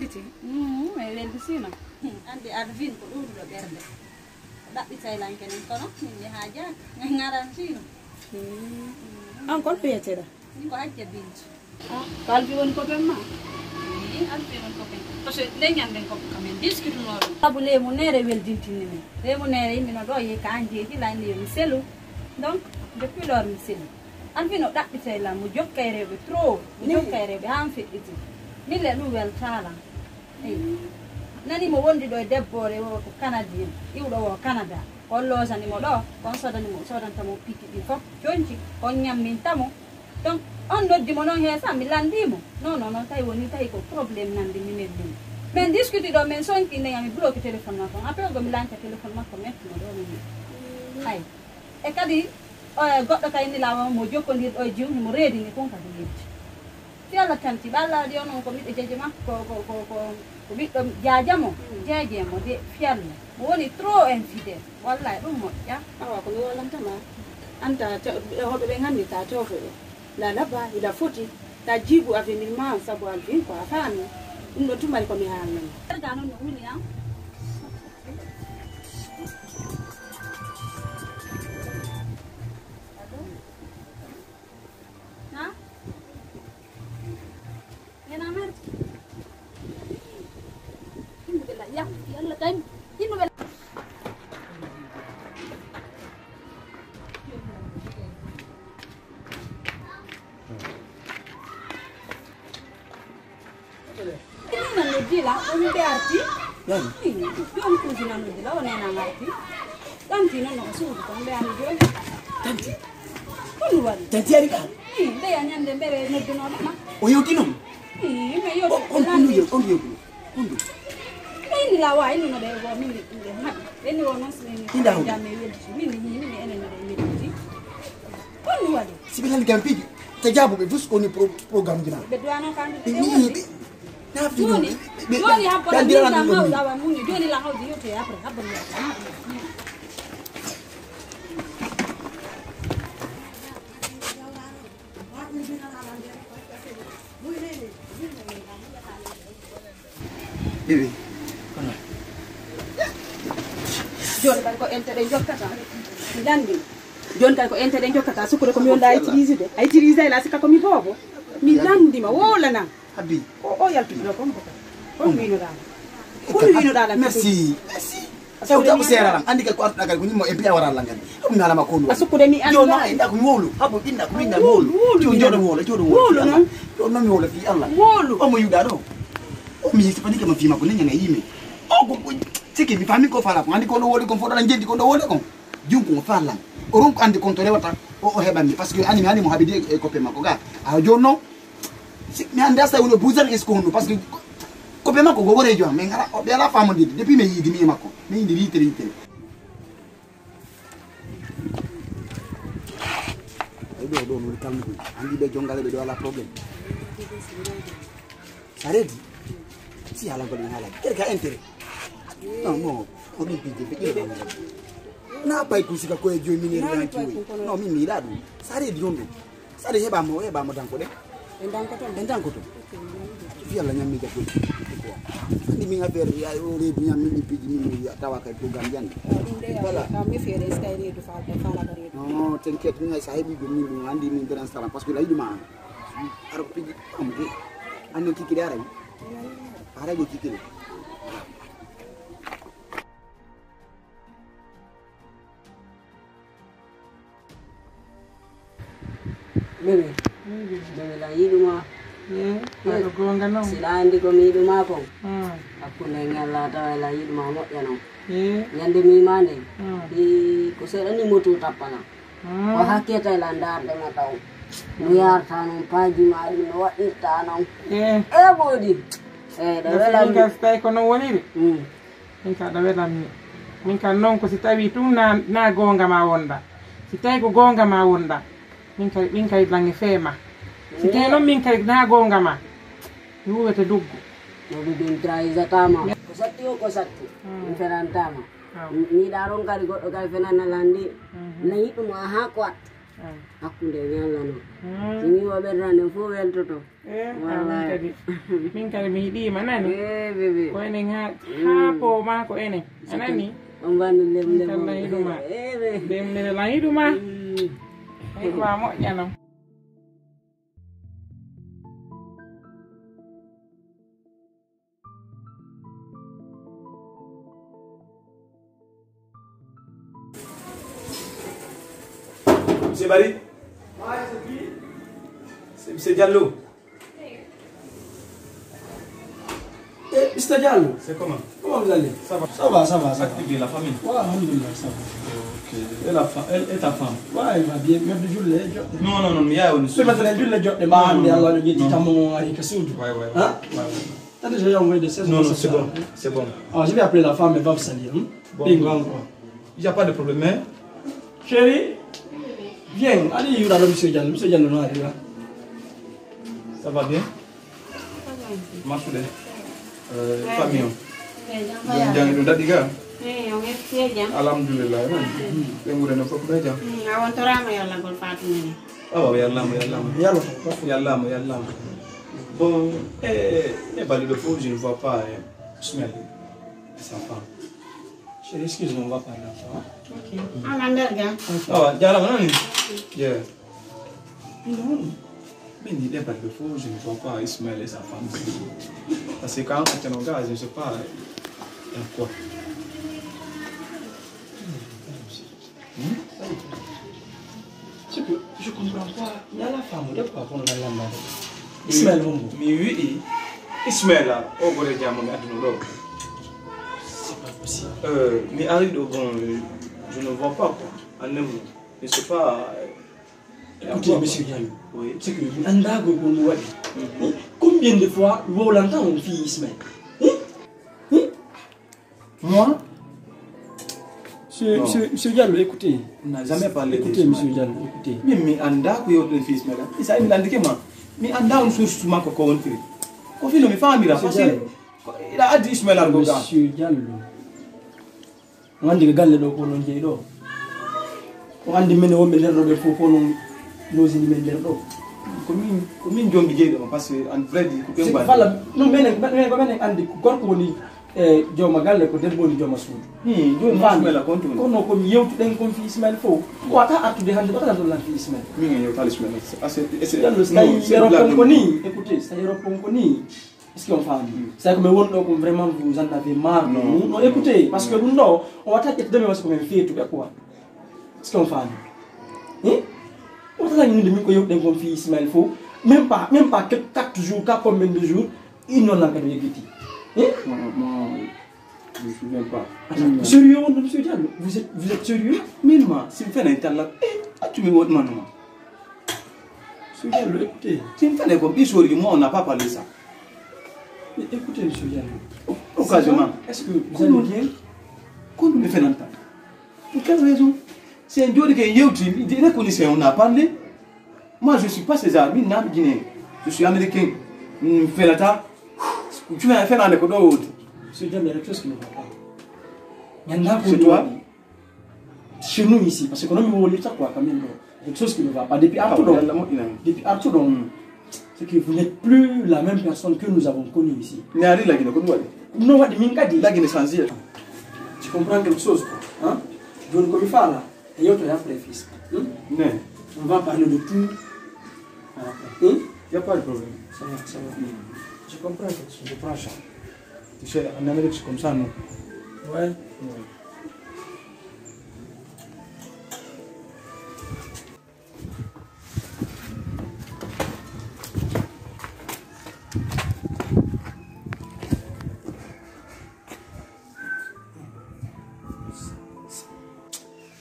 welditi mi weldi sino andi advin ko ɗuɗuɗo ɓerde ɗaɓɓitay lankenen kono min yaha jaaka ngaran sino an kon wiyeteɗa min ko hajja bintu ko alfi woni copain ma alfi woni copain parce que leñanden ko kamen discutuno ɗum sabu leymu nere weldintini min leymu nere yimɓino ɗo yehi ka an jeeji layni yomi selu donc depuis lors mi selu alfi no ɗaɓɓitay lam mo jokkay rewɓe trop mo jokkay rewɓe han feƴƴiti min le ɗum weltalam eyi nani mo wondi ɗo e debbore o ko canadien iwɗo o canada on losanimo ɗo on sodantamo piiki ɗi fof jonci on ñammintamo donc on noddimo noon heesa mi landimo non non noon tawi woni tawi ko probléme nandi minen ɗum min discuti ɗo min sonki ndeya mi bloqué téléphone makko après go mi lanca téléphone makko mettimo ɗo min ay e kadi goɗɗo kayni lawa mo jokkodir ɗo e jum mo reedini kon kadi yeddi si Allah tanti ɓalla ɗi onon ko ɓiɗɗo jeje makko ko ɓiɗɗo jajamo jeejemo de fiyalla mo woni trop infidèle wallahi ɗum moƴƴa awa ko mi wolantama anta hoɓe ɓe gandi ta tewfe ɓe la labba ila foti ta jiibu avenir sabu alvin ko a faami ɗum ɗo tumari komi haalnani erga noon no wuli am yalla kay ino wel ina no dila on be arti don kusina no dila on ena arti tanti non no suudu kon be am joni tanti on wali tanti ari ka be anyande be no dino ma o yotino me yo on ini lawa ini no dewo mini ini wono sini jamme welti mini enen no welti on wali sibilan gampi tajabu be fus koni programme dina be duano kan ni na fi joni ha pora ni la hawda wa muni joni la hawdi yote après habban Bibi joni kadi ko ente ɗe jokkata mi landi joni kadi ko ente ɗe jokkata sukkude komi wonda a utilisé la sikka komi boobo mi landima wolana Habi o yaltuɗo kon kon winoɗama kon winoɗaɗa merci taw taw sera andi ko arta gal ko nyimo e biya wara langal dum ngala ma ko ndu asukkude mi anda yo na inda ko wolu habo inda ko winda wolu jodo wolu non to non mi wolu fi Allah wolu o mo yuda do o mi sipani ke ma fi ma ko nyanga yime o ko tiki mi fami ko fala ko andi ko do woli ko fodo la jendi ko do woli ko junko fala o ron ko andi ko to rewata o hebami parce que ani mo habidi e ko pe mako ga a jonno mi anda sa wono buzal esko parce que ko be mako go wore jo mais ngara o be la famo di depuis me yidi mi mako me indi rite e do no calme ko andi be jongale be do ala problème saredi si ala ko ngala kerka intérêt non mo o mi pije be na pay ko sika ko e joy minere yanki no mi mi dadu saredi yondo sare heba mo danko de danko to fi ala nyammi ga ko andi mi ngaber ya o redu nyammi mi piji mi ya tawa kay program jande voilà mi fere stay redu fa la bari non t'inquiète mi sahibi go mi andi mi grand salam parce que la iduma aro piji amde ando kiki dara ara go kiki Bebe la yiduma ko gonga non sila andi ko mi yiduma ko akune ngala ta la yiduma mo yano nyande mi mande di ko se ani moto tapala ko haketa la ndar de mataw no yarta non paji mari no wadirta non bodi da wala mi stai ko non woni min ka da wela min ka non ko si tawi tum na gonga ma wonda si tawi ko gonga ma wonda min kay lange fema si tawi non min kay na gonga ma yuwete duggu no bidin traiza tama ko satti min ferantama ni daron kadi goddo kay fenana landi na yiduma ha kwat Aku de yalla no. Ni wa berane fo welto to. Wallahi. Min kadi mi hidi manani. Bebe. Ko enen ha po ma ko enen. Anani? On va nous lem. Allah hiduma. Dem ne la hiduma. Ay ko mo yanam. Monsieur Barry? C'est Monsieur Diallo. Mr. Diallo, C'est comment? comment vous allez? Ça va. Ça va, ça va, ça va. Active la famille. Ouais, alhamdulillah, ça va. Ok. Elle est ta femme? Ouais, il va bien. Même du jour, les jours. Non, non, non, mais il y a une C'est maintenant le jour, les jours, les marins, les alors, les petits tamons, les cassous. Ouais. Hein? T'as déjà envoyé des 16 Non, non, c'est bon. C'est bon. Ah, je vais appeler la femme, elle va vous saluer. Bon. Bien grand, quoi. Il n'y a pas de problème, hein? Chérie, viens, allez, il y aura le monsieur Diallo. Monsieur Diallo, non, arrive là. Ça va bien? Marche bien. Famille. Jangan udah tiga. Yang itu jam. Alhamdulillah. Yang udah nafsu aja. Awan torama ya la gol fatu ni. Oh, ya Allah. Yallah. Bon, Bali de fou, je ne vois pas Ismaël, sa femme. Chérie, excuse-moi, on va parler. Ok. Amandar ga. Oh, jalan mana ni? Yeah. Non. Mais il est Bali de fou, je ne vois pas Ismaël et sa femme. Parce que quand on est en gaz, je ne sais pas quoi. C'est que je ne comprends pas. Il y a la femme, il y a pas qu'on a la main. Ismaël, Mais oui, Ismaël, au bout de diamant, c'est pas possible. Mais arrive au bon, je ne vois pas quoi. Je ne sais pas. Écoutez, monsieur Diallo, Oui. c'est que combien de fois vous l'entendez une fille Ismaël? Moi? Monsieur Diallo, écoutez. On n'a jamais parlé Écoutez, monsieur Diallo, écoutez. Mais anda ku yo fils mais là ça il ndike moi mais anda on so suma ko ko wonti ko filo mi famille la parce que il a dit Ismaël Argoga Monsieur Diallo. On dit que galle do ko non jey do. On dit mene wombe nder do be fofo non nozi ni men nder do. ko min jombi jeedo parce que en vrai dit ko C'est ba voilà, non mene andi gorko woni joma galle ko debbo ni joma suudu. jom Ismaël ko to Kono ko mi yewtuɗen kon fi Ismaël fof ko wata artude hannde ko tan lan fi Ismaël. mi ngi yow tal Ismaël c'est Diallo sa yero ponko ni écoutez sa yero ponko ni est-ce qu'on fait c'est comme won do ko vraiment vous en avez marre non écoutez parce que ɗum ɗo on wata ƴettudemi wasi ko men feetuɓe quoi est-ce qu'on fait on wata ñinde min ko yewtuɗen kon fi Ismaël fof même pas 4 jours 4 combien de jours il non lan kadi yeggiti moi je me souviens pas sérieux monsieur Diallo vous êtes sérieux minima si fait un tal tu me vois man monsieur Diallo écoutez si fait comme histoire moi on n'a pas parlé ça mais écoutez monsieur Diallo occasionnellement est-ce que vous allez bien Comment me fait l'entendre? Pour quelle raison? C'est un jour que il dirait qu'on a parlé. Moi, je ne suis pas ces amis, je suis américain. Je fais la table. Tu vas faire un école d'autre. C'est bien quelque chose qui ne va pas. Il y en a Chez toi? Chez nous ici, parce que nous avons l'État quoi quand même. Quelque chose qui ne va pas. Depuis Arthur, c'est que vous n'êtes plus la même personne que nous avons connue ici. Non, what the tu comprends quelque chose quoi? Hein? Je ne connais pas là. Et yo, tu as les fils. On va parler de tout. Il n'y a pas de problème. Ça va. Je comprends quelque chose. Je prends ça. Tu sais, en Amérique, c'est comme ça, non? Ouais.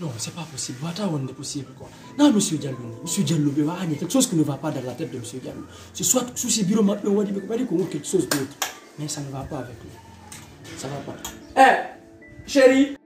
Non, c'est pas possible. Attends, on est possible quoi. Non, monsieur Diallo, il y a quelque chose qui ne va pas dans la tête de monsieur Diallo. C'est soit sous ces bureaux maintenant, on dit quelque chose d'autre. Mais ça ne va pas avec lui. Ça ne va pas. Eh, chérie.